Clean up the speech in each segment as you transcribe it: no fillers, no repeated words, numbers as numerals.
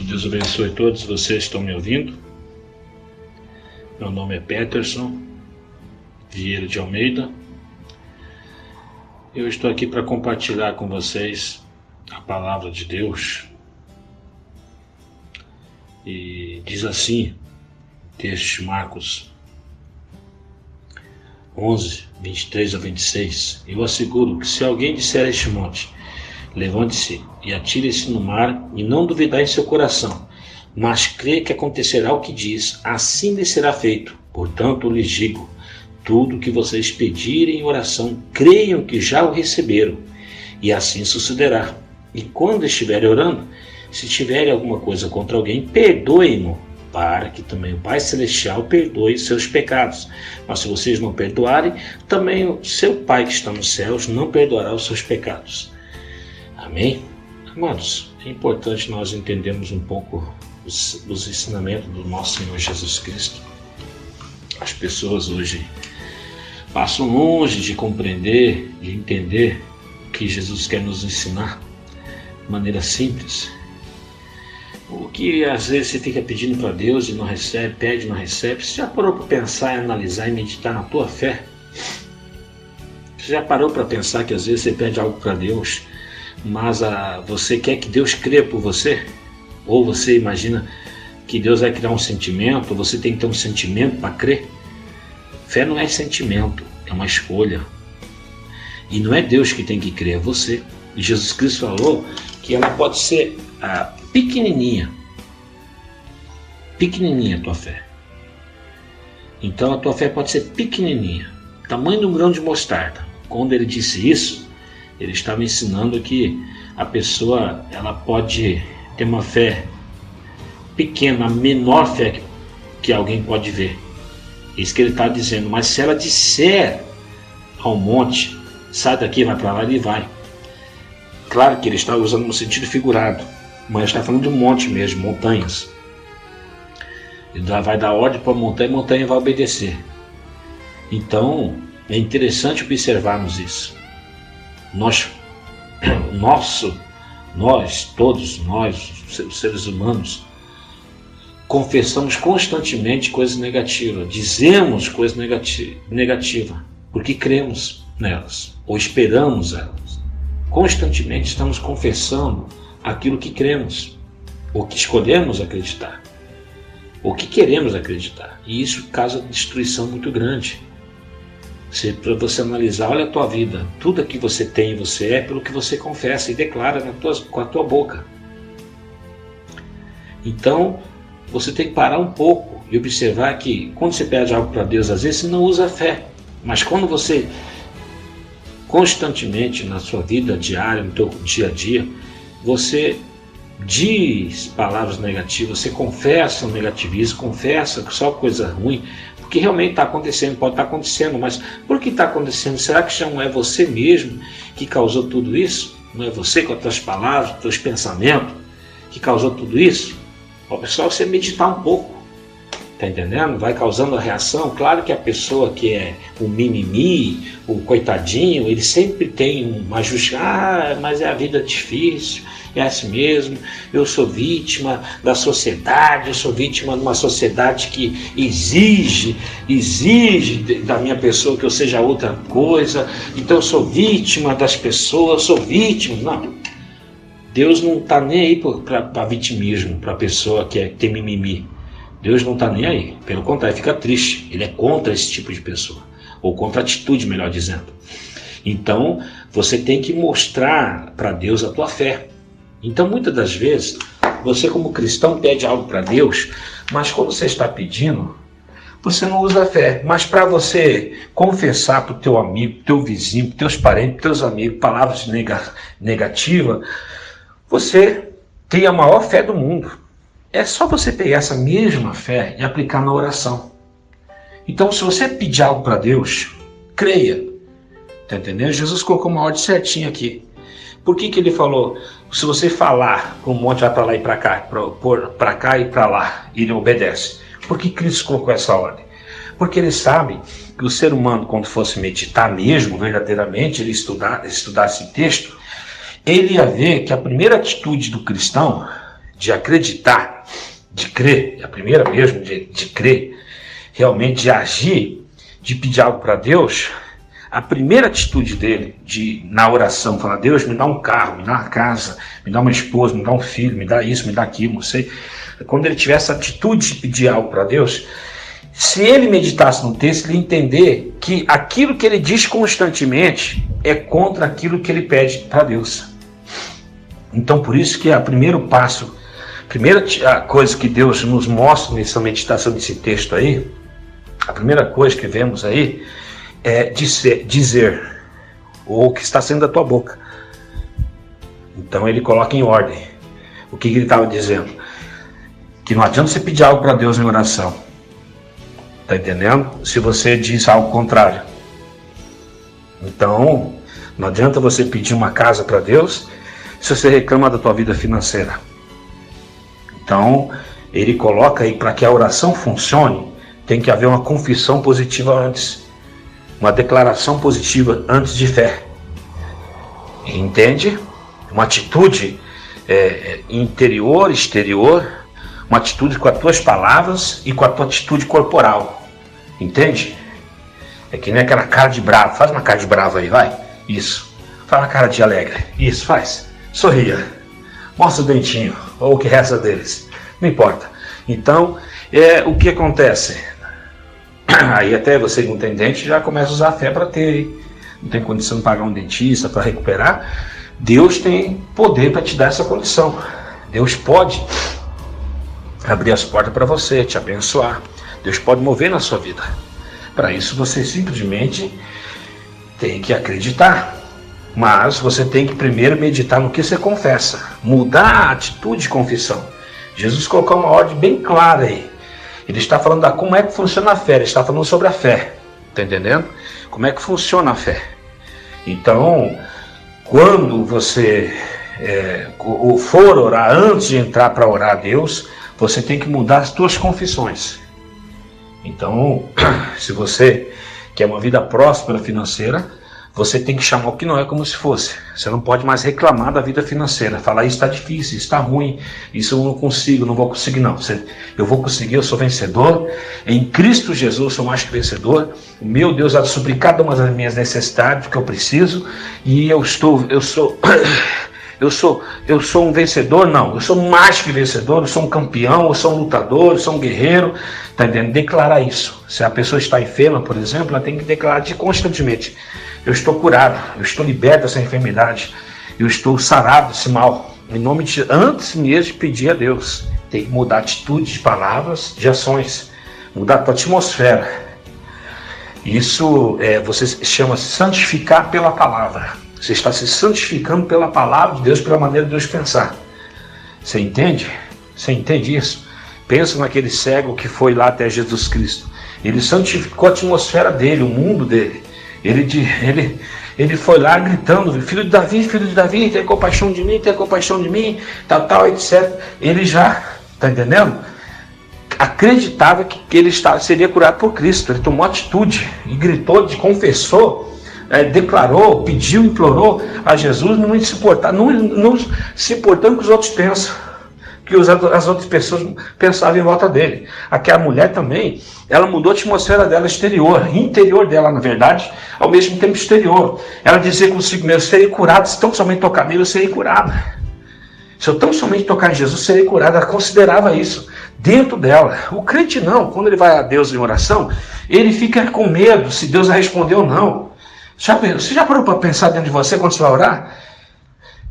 Deus abençoe todos vocês que estão me ouvindo. Meu nome é Peterson Vieira de Almeida. Eu estou aqui para compartilhar com vocês a palavra de Deus. E diz assim, texto de Marcos 11, 23 a 26. Eu asseguro que se alguém disser a este monte, levante-se e atire-se no mar, e não duvidar em seu coração, mas crê que acontecerá o que diz, assim lhe será feito. Portanto, eu lhes digo, tudo o que vocês pedirem em oração, creiam que já o receberam, e assim sucederá. E quando estiverem orando, se tiverem alguma coisa contra alguém, perdoem-no, para que também o Pai Celestial perdoe seus pecados. Mas se vocês não perdoarem, também o seu Pai que está nos céus não perdoará os seus pecados. Amém? Amados, é importante nós entendermos um pouco os ensinamentos do nosso Senhor Jesus Cristo. As pessoas hoje passam longe de compreender, de entender o que Jesus quer nos ensinar de maneira simples. O que às vezes você fica pedindo para Deus e não recebe, pede e não recebe. Você já parou para pensar, analisar e meditar na tua fé? Você já parou para pensar que às vezes você pede algo para Deus, mas você quer que Deus creia por você? Ou você imagina que Deus vai criar um sentimento, você tem que ter um sentimento para crer? Fé não é sentimento, é uma escolha. E não é Deus que tem que crer, é você. E Jesus Cristo falou que ela pode ser pequenininha a tua fé. Então a tua fé pode ser pequenininha, tamanho de um grão de mostarda. Quando ele disse isso, ele estava ensinando que a pessoa ela pode ter uma fé pequena, a menor fé que alguém pode ver. Isso que ele está dizendo. Mas se ela disser ao monte, sai daqui, vai para lá, ele vai. Claro que ele está usando no sentido figurado, mas está falando de um monte mesmo, montanhas. Ele vai dar ordem para a montanha vai obedecer. Então, é interessante observarmos isso. Todos nós, os seres humanos, confessamos constantemente coisas negativas, dizemos coisas negativas, porque cremos nelas, ou esperamos elas. Constantemente estamos confessando aquilo que cremos, ou que escolhemos acreditar, ou que queremos acreditar. E isso causa destruição muito grande. Para você analisar, olha a tua vida, tudo que você tem e você é pelo que você confessa e declara com a tua boca. Então, você tem que parar um pouco e observar que quando você pede algo para Deus, às vezes você não usa a fé. Mas quando você constantemente na sua vida diária, no teu dia a dia, você diz palavras negativas, você confessa o negativismo, confessa só coisa ruim, porque realmente está acontecendo, pode estar acontecendo, mas por que está acontecendo? Será que já não é você mesmo que causou tudo isso? Não é você com as tuas palavras, os teus pensamentos que causou tudo isso? É só você meditar um pouco. Tá entendendo? Vai causando a reação. Claro que a pessoa que é o mimimi, o coitadinho, ele sempre tem uma justiça. Mas é a vida difícil, é assim mesmo. Eu sou vítima da sociedade, eu sou vítima de uma sociedade que exige da minha pessoa que eu seja outra coisa. Então eu sou vítima das pessoas, eu sou vítima. Não. Deus não está nem aí para vitimismo, para a pessoa que tem mimimi. Deus não está nem aí, pelo contrário, fica triste. Ele é contra esse tipo de pessoa, ou contra a atitude, melhor dizendo. Então, você tem que mostrar para Deus a tua fé. Então, muitas das vezes, você como cristão pede algo para Deus, mas quando você está pedindo, você não usa a fé. Mas para você confessar para o teu amigo, teu vizinho, teus parentes, teus amigos, palavras negativas, você tem a maior fé do mundo. É só você pegar essa mesma fé e aplicar na oração. Então, se você pedir algo para Deus, creia. Tá entendendo? Jesus colocou uma ordem certinha aqui. Por que ele falou? Se você falar para um monte, vai para lá e para cá, para cá e para lá, ele obedece. Por que Cristo colocou essa ordem? Porque ele sabe que o ser humano, quando fosse meditar mesmo, verdadeiramente, ele estudar esse texto, ele ia ver que a primeira atitude do cristão de acreditar, de crer, a primeira mesmo de crer, realmente de agir, de pedir algo para Deus, a primeira atitude dele na oração, falar: Deus, me dá um carro, me dá uma casa, me dá uma esposa, me dá um filho, me dá isso, me dá aquilo, não sei. Quando ele tiver essa atitude de pedir algo para Deus, se ele meditasse no texto, ele ia entender que aquilo que ele diz constantemente é contra aquilo que ele pede para Deus. Então, por isso que o primeiro passo, a primeira coisa que Deus nos mostra nessa meditação desse texto aí, a primeira coisa que vemos aí é dizer o que está saindo da tua boca. Então ele coloca em ordem. O que ele estava dizendo? Que não adianta você pedir algo para Deus em oração. Está entendendo? Se você diz algo contrário. Então, não adianta você pedir uma casa para Deus se você reclama da tua vida financeira. Então, ele coloca aí, para que a oração funcione, tem que haver uma confissão positiva antes. Uma declaração positiva antes de fé. Entende? Uma atitude interior, exterior, uma atitude com as tuas palavras e com a tua atitude corporal. Entende? É que nem aquela cara de bravo. Faz uma cara de bravo aí, vai. Isso. Faz uma cara de alegre. Isso, faz. Sorria. Mostra o dentinho, ou o que resta deles. Não importa. Então, o que acontece? Aí até você não tem dente, já começa a usar a fé para ter. Não tem condição de pagar um dentista para recuperar. Deus tem poder para te dar essa condição. Deus pode abrir as portas para você, te abençoar. Deus pode mover na sua vida. Para isso você simplesmente tem que acreditar. Mas você tem que primeiro meditar no que você confessa. Mudar a atitude de confissão. Jesus colocou uma ordem bem clara aí. Ele está falando da como é que funciona a fé. Ele está falando sobre a fé. Está entendendo? Como é que funciona a fé. Então, quando você for orar, antes de entrar para orar a Deus, você tem que mudar as suas confissões. Então, se você quer uma vida próspera financeira, você tem que chamar o que não é como se fosse. Você não pode mais reclamar da vida financeira. Falar: isso está difícil, isso está ruim, isso eu não consigo, não vou conseguir não. Eu vou conseguir, eu sou vencedor. Em Cristo Jesus eu sou mais que vencedor. O meu Deus há de suprir cada uma das minhas necessidades que eu preciso. E eu sou um vencedor? Não, eu sou mais que vencedor, eu sou um campeão, eu sou um lutador, eu sou um guerreiro. Está entendendo? Declarar isso. Se a pessoa está enferma, por exemplo, ela tem que declarar constantemente: eu estou curado, eu estou liberto dessa enfermidade, eu estou sarado desse mal. Em nome de antes mesmo de pedir a Deus, tem que mudar a atitude de palavras, de ações, mudar a tua atmosfera. Isso você chama santificar pela palavra. Você está se santificando pela palavra de Deus, pela maneira de Deus pensar. Você entende? Você entende isso? Pensa naquele cego que foi lá até Jesus Cristo. Ele santificou a atmosfera dele, o mundo dele. Ele foi lá gritando: filho de Davi, tem compaixão de mim, tal, etc. Ele já, está entendendo? Acreditava que ele seria curado por Cristo. Ele tomou atitude e gritou, confessou, declarou, pediu, implorou a Jesus, não se importando com o que os outros pensam, que as outras pessoas pensavam em volta dele. Aquela mulher também, ela mudou a atmosfera dela interior dela, na verdade, ao mesmo tempo exterior. Ela dizia consigo mesmo: serei curado, se tão somente tocar nele, eu serei curado. Se eu tão somente tocar em Jesus, serei curado. Ela considerava isso dentro dela. O crente não, quando ele vai a Deus em oração, ele fica com medo se Deus vai responder ou não. Você já parou para pensar dentro de você quando você vai orar?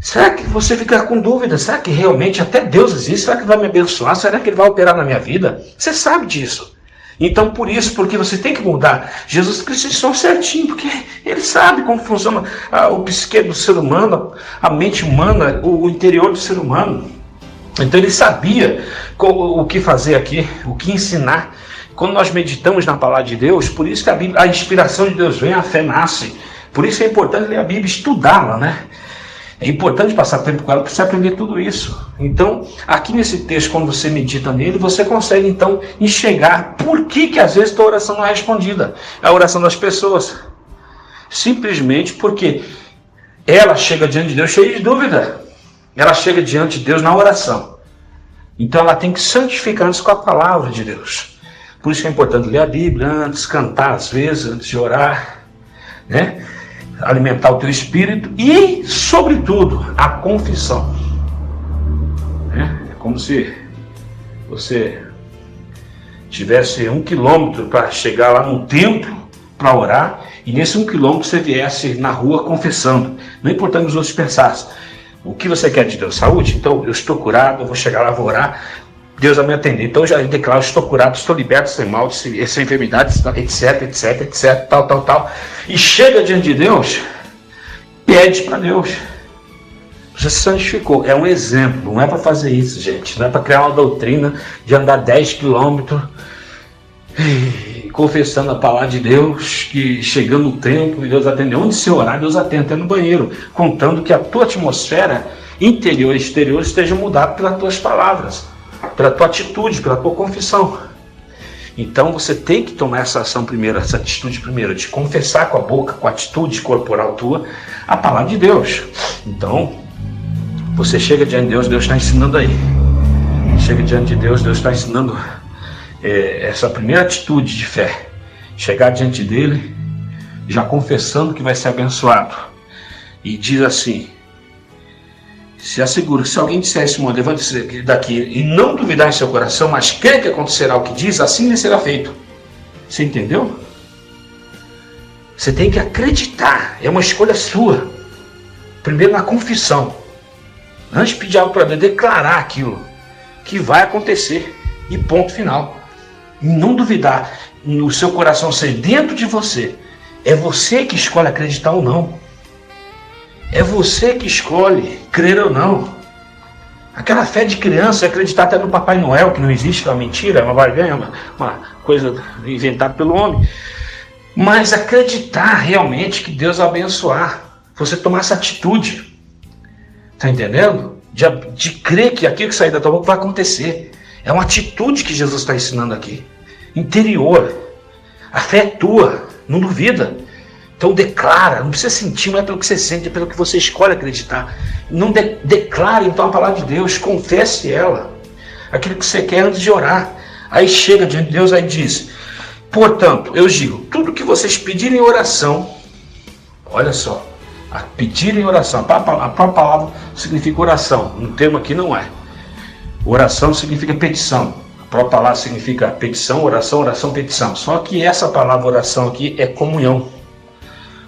Será que você fica com dúvida? Será que realmente até Deus existe? Será que ele vai me abençoar? Será que ele vai operar na minha vida? Você sabe disso. Então, porque você tem que mudar. Jesus Cristo ensinou certinho, porque ele sabe como funciona o psique do ser humano, a mente humana, o interior do ser humano. Então ele sabia o que fazer aqui, o que ensinar. Quando nós meditamos na palavra de Deus, por isso que a inspiração de Deus vem, a fé nasce. Por isso é importante ler a Bíblia, estudá-la, né? É importante passar tempo com ela para você aprender tudo isso. Então, aqui nesse texto, quando você medita nele, você consegue então enxergar por que às vezes a oração não é respondida. É a oração das pessoas. Simplesmente porque ela chega diante de Deus cheia de dúvida. Ela chega diante de Deus na oração. Então ela tem que santificar antes com a palavra de Deus. Por isso que é importante ler a Bíblia antes, cantar às vezes, antes de orar, né? Alimentar o teu espírito e, sobretudo, a confissão. É como se você tivesse 1 quilômetro para chegar lá no templo para orar, e nesse 1 quilômetro você viesse na rua confessando. Não importando que os outros pensassem. O que você quer de Deus? Saúde? Então eu estou curado, eu vou chegar lá, vou orar, Deus vai me atender. Então eu já declaro, estou curado, estou liberto, sem mal, sem enfermidade, etc, etc, etc, tal. E chega diante de Deus, pede para Deus. Você se santificou. É um exemplo, não é para fazer isso, gente. Não é para criar uma doutrina de andar 10 quilômetros confessando a palavra de Deus, que chegando no templo e Deus atende. Onde você orar, Deus atende, até no banheiro, contando que a tua atmosfera interior e exterior esteja mudada pelas tuas palavras, pela tua atitude, pela tua confissão. Então você tem que tomar essa ação primeiro, essa atitude primeiro, de confessar com a boca, com a atitude corporal tua, a palavra de Deus. Então, você chega diante de Deus, Deus está ensinando aí. Chega diante de Deus, Deus está ensinando essa primeira atitude de fé. Chegar diante dele, já confessando que vai ser abençoado. E diz assim, se assegura que se alguém disser esse mundo, levante-se daqui e não duvidar em seu coração, mas crê que acontecerá o que diz, assim lhe será feito. Você entendeu? Você tem que acreditar, é uma escolha sua. Primeiro na confissão. Antes de pedir algo para Deus, declarar aquilo que vai acontecer. E ponto final. E não duvidar, no seu coração ser dentro de você. É você que escolhe acreditar ou não. É você que escolhe crer ou não. Aquela fé de criança é acreditar até no Papai Noel, que não existe, que é uma mentira, é uma barganha, uma coisa inventada pelo homem. Mas acreditar realmente que Deus vai abençoar. Você tomar essa atitude. Está entendendo? De crer que aquilo que sair da tua boca vai acontecer. É uma atitude que Jesus está ensinando aqui. Interior. A fé é tua. Não duvida. Então declara. Não precisa sentir, não é pelo que você sente, é pelo que você escolhe acreditar. Não declare então a palavra de Deus. Confesse ela. Aquilo que você quer antes de orar. Aí chega diante de Deus, aí diz: portanto, eu digo, tudo que vocês pedirem em oração. Olha só. A pedir em oração. A própria palavra significa oração. No termo aqui não é. Oração significa petição. A própria palavra significa petição, oração, petição. Só que essa palavra oração aqui é comunhão.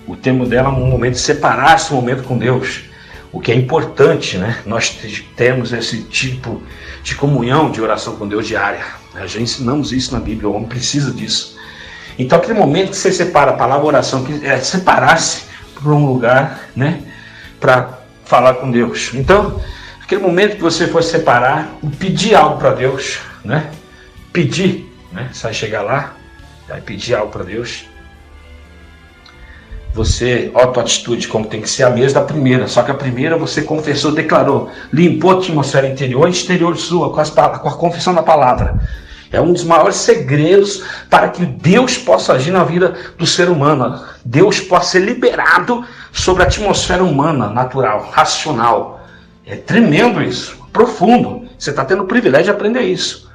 O termo dela é um momento de separar-se, um momento com Deus. O que é importante, né? Nós temos esse tipo de comunhão, de oração com Deus diária. Nós já ensinamos isso na Bíblia, o homem precisa disso. Então aquele momento que você separa a palavra oração, que é separar-se para um lugar, né? Para falar com Deus. Então, aquele momento que você for separar e pedir algo para Deus, né? Pedir, né? Você vai chegar lá, vai pedir algo para Deus. Você, ó, a tua atitude como tem que ser a mesma da primeira, só que a primeira você confessou, declarou, limpou a atmosfera interior e exterior sua com a confissão da palavra. É um dos maiores segredos para que Deus possa agir na vida do ser humano. Deus possa ser liberado sobre a atmosfera humana, natural, racional. É tremendo isso, profundo. Você está tendo o privilégio de aprender isso.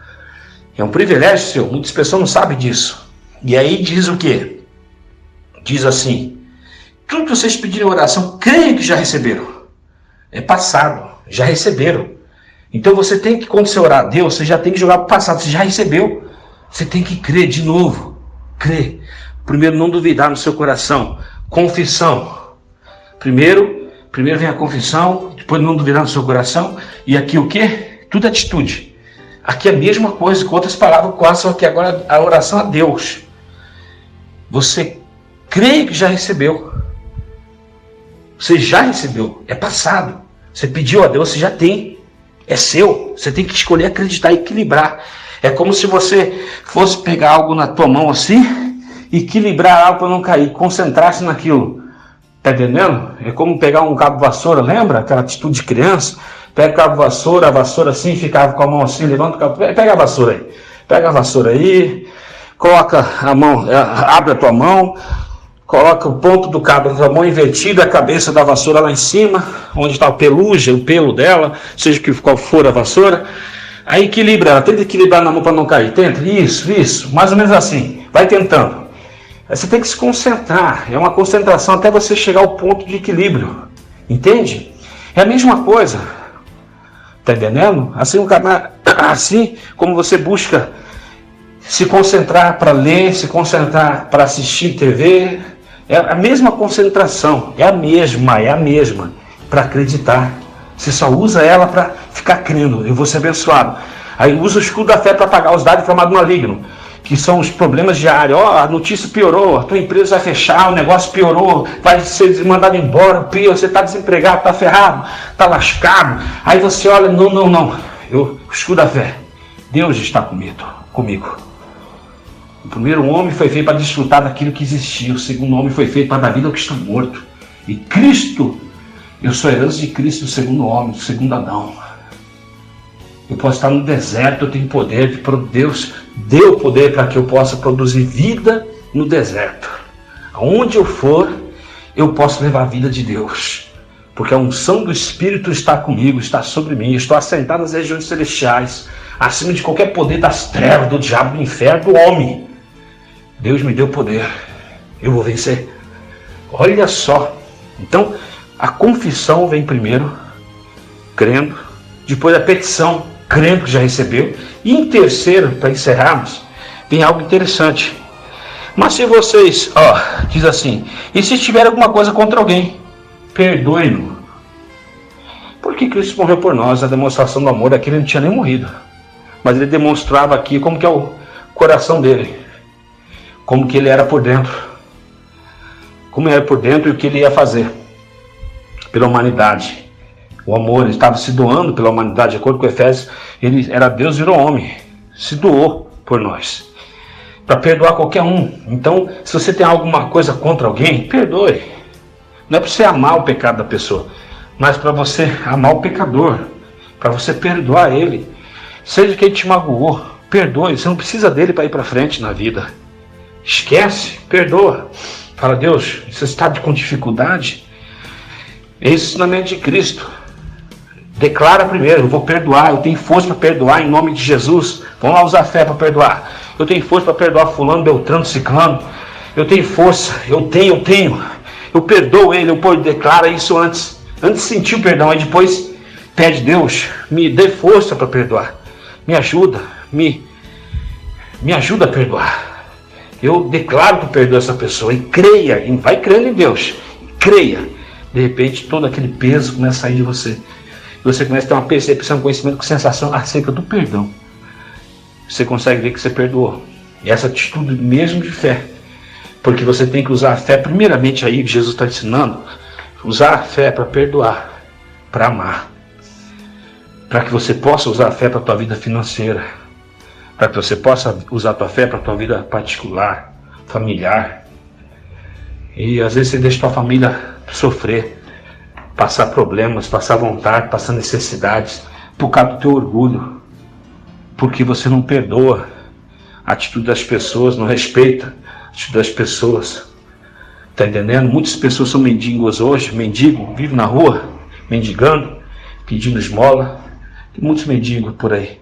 É um privilégio seu, muitas pessoas não sabem disso. E aí diz o quê? Diz assim: tudo que vocês pedirem em oração, creem que já receberam. É passado, já receberam. Então você tem que, quando você orar a Deus, você já tem que jogar para o passado, você já recebeu. Você tem que crer de novo. Crer. Primeiro, não duvidar no seu coração. Confissão. Primeiro vem a confissão, depois não duvidar no seu coração. E aqui o quê? Tudo atitude. Aqui é a mesma coisa, com outras palavras quase, só que agora a oração a Deus. Você crê que já recebeu. Você já recebeu. É passado. Você pediu a Deus, você já tem. É seu. Você tem que escolher acreditar e equilibrar. É como se você fosse pegar algo na tua mão assim, equilibrar algo para não cair, concentrar-se naquilo. Tá entendendo? É como pegar um cabo vassoura, lembra? Aquela atitude de criança. Pega o cabo vassoura, a vassoura assim, ficava com a mão assim, levanta o cabo. Pega a vassoura aí. Pega a vassoura aí, coloca a mão, abre a tua mão, coloca o ponto do cabo na tua mão invertida, a cabeça da vassoura lá em cima, onde está o pelugem, o pelo dela, seja que qual for a vassoura. Aí equilibra ela, tenta equilibrar na mão para não cair. Tenta, isso, mais ou menos assim. Vai tentando. Aí você tem que se concentrar. É uma concentração até você chegar ao ponto de equilíbrio. Entende? É a mesma coisa. Tá entendendo? Assim como você busca se concentrar para ler, se concentrar para assistir TV, é a mesma concentração, é a mesma para acreditar. Você só usa ela para ficar crendo, eu vou ser abençoado. Aí usa o escudo da fé para apagar os dados inflamados do maligno, que são os problemas diários. A notícia piorou, a tua empresa vai fechar, o negócio piorou, vai ser mandado embora, você está desempregado, está ferrado, está lascado. Aí você olha, não, o escudo da fé, Deus está comigo. O primeiro homem foi feito para desfrutar daquilo que existia, o segundo homem foi feito para dar vida ao que está morto. E Cristo, eu sou herança de Cristo, o segundo homem, o segundo Adão. Eu posso estar no deserto, eu tenho poder, Deus deu poder para que eu possa produzir vida no deserto. Aonde eu for, eu posso levar a vida de Deus. Porque a unção do Espírito está comigo, está sobre mim. Eu estou assentado nas regiões celestiais, acima de qualquer poder das trevas, do diabo, do inferno, do homem. Deus me deu poder, eu vou vencer. Olha só. Então, a confissão vem primeiro, crendo. Depois a petição, crendo que já recebeu. E em terceiro, para encerrarmos, vem algo interessante. Mas se vocês, diz assim, e se tiver alguma coisa contra alguém, perdoe-no. Porque Cristo morreu por nós, a demonstração do amor é que ele não tinha nem morrido. Mas ele demonstrava aqui como que é o coração dele. Como que ele era por dentro. Como ele era por dentro e o que ele ia fazer pela humanidade. O amor, ele estava se doando pela humanidade. De acordo com Efésios, ele era Deus, virou homem. Se doou por nós. Para perdoar qualquer um. Então, se você tem alguma coisa contra alguém, perdoe. Não é para você amar o pecado da pessoa, mas para você amar o pecador. Para você perdoar ele. Seja quem te magoou, perdoe. Você não precisa dele para ir para frente na vida. Esquece, perdoa. Fala, Deus, você está com dificuldade? É esse ensinamento de Cristo. Declara primeiro, eu vou perdoar, eu tenho força para perdoar em nome de Jesus. Vamos lá usar fé para perdoar. Eu tenho força para perdoar fulano, beltrano, ciclano. Eu tenho força, eu tenho. Eu perdoo ele, declara isso antes. Antes de sentir o perdão, aí depois pede, Deus, me dê força para perdoar. Me ajuda, me ajuda a perdoar. Eu declaro que eu perdoo essa pessoa e creia, e vai crendo em Deus, creia. De repente todo aquele peso começa a sair de você. Você começa a ter uma percepção, conhecimento, sensação acerca do perdão. Você consegue ver que você perdoou. E essa atitude mesmo de fé. Porque você tem que usar a fé, primeiramente aí que Jesus está ensinando, usar a fé para perdoar, para amar. Para que você possa usar a fé para a tua vida financeira. Para que você possa usar a tua fé para a tua vida particular, familiar. E às vezes você deixa a tua família sofrer, passar problemas, passar vontade, passar necessidades, por causa do teu orgulho. Porque você não perdoa a atitude das pessoas, não respeita a atitude das pessoas. Está entendendo? Muitas pessoas são mendigos hoje, vivem na rua, mendigando, pedindo esmola. Tem muitos mendigos por aí.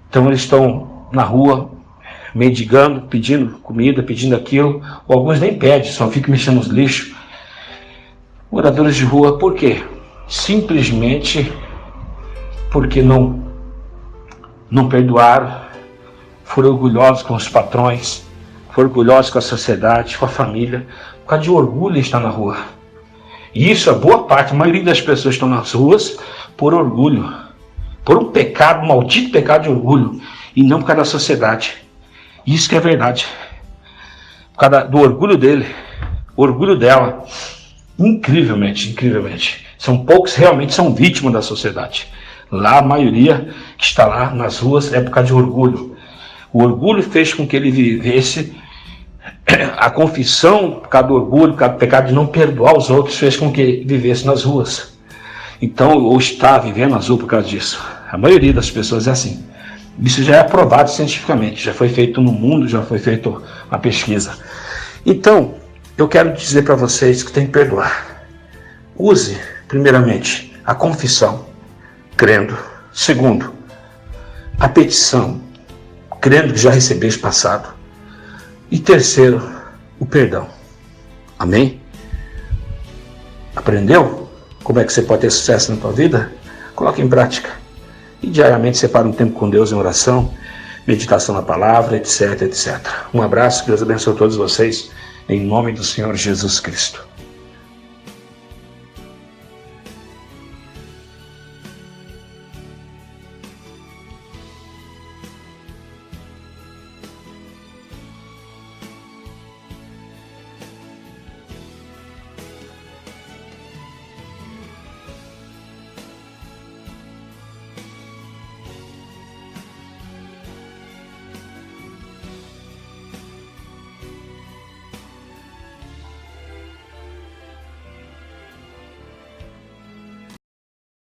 Então eles estão na rua, mendigando, pedindo comida, pedindo aquilo. Ou alguns nem pedem, só ficam mexendo nos lixos. Moradores de rua, por quê? Simplesmente porque não perdoaram, foram orgulhosos com os patrões, foram orgulhosos com a sociedade, com a família. Por causa de orgulho está na rua. E isso é boa parte, a maioria das pessoas estão nas ruas por orgulho. Por um pecado, um maldito pecado de orgulho. E não por causa da sociedade. Isso que é verdade. Por causa do orgulho dele, o orgulho dela. Incrivelmente. São poucos realmente são vítimas da sociedade. Lá a maioria que está lá nas ruas é por causa de orgulho. O orgulho fez com que ele vivesse. A confissão por causa do orgulho, por causa do pecado de não perdoar os outros, fez com que ele vivesse nas ruas. Então, ou está vivendo nas ruas por causa disso. A maioria das pessoas é assim. Isso já é aprovado cientificamente, já foi feito no mundo, já foi feita uma pesquisa. Então, eu quero dizer para vocês que tem que perdoar. Use, primeiramente, a confissão, crendo. Segundo, a petição, crendo que já recebeste passado. E terceiro, o perdão. Amém? Aprendeu como é que você pode ter sucesso na tua vida? Coloque em prática. E diariamente separa um tempo com Deus em oração, meditação na palavra, etc, etc. Um abraço, que Deus abençoe a todos vocês, em nome do Senhor Jesus Cristo.